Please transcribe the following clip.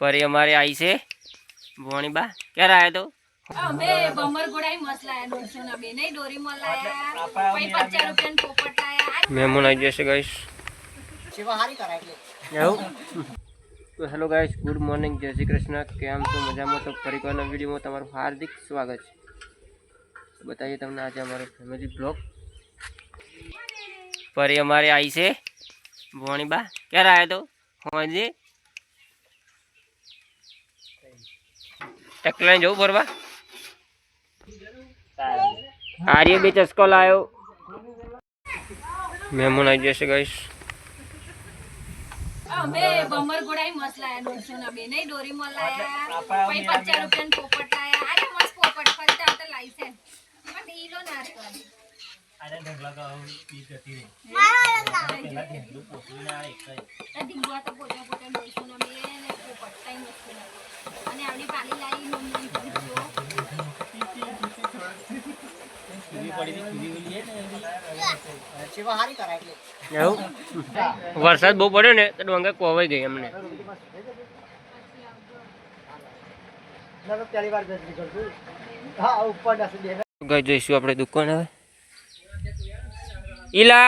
पर हमारे आई से भोणी बा क्या रहा है तो અમે બમર ગોડાઈ મસ્ત લાયા 150 ના બે નહીં ડોરીમોલ લાયા પછી 50 રૂપિયા પોપટ લાયા मेहमान आई जैसे गाइस સેવા હારી કરાય એટલે એવું તો હેલો ગાઈસ ગુડ મોર્નિંગ જય શ્રી કૃષ્ણ કેમ છો મજામાં તો ફરી એકવારના વિડીયોમાં તમારું હાર્દિક સ્વાગત છે बताइए તમને આજે અમારો ફેમિલી બ્લોગ पर हमारे आई से भोणी बा क्या रहा है तो हाँ जी टकला जाऊ फरवा आर्य बे चस्को लायो मेहमान आई जैसे गाइस અમે બમર ગોડાઈ મસ્ત લાયા 150 ના બે નહીં ડોરીમોલ લાયા પછી 50 રૂપિયા પોપટ લાયા અરે મસ્ત પોપટ ફરી આવતા લાઈ છે પણ ઈલો ના કર અરે ઢગલા તો પી જતી રે મારા પેલા ઢેંગલું પોતું ના એક જ ઢીંગવા તો પોતે પોતે 150 ના બે ને પોપટ કઈ નથી અને આવડી પાલી લાઈ નોંધી દીધો वरसाद बहुत पड़े ने तो डोंगर कोवाई गई हमने गई जईशु આપણે દુકાન હવે ઈલા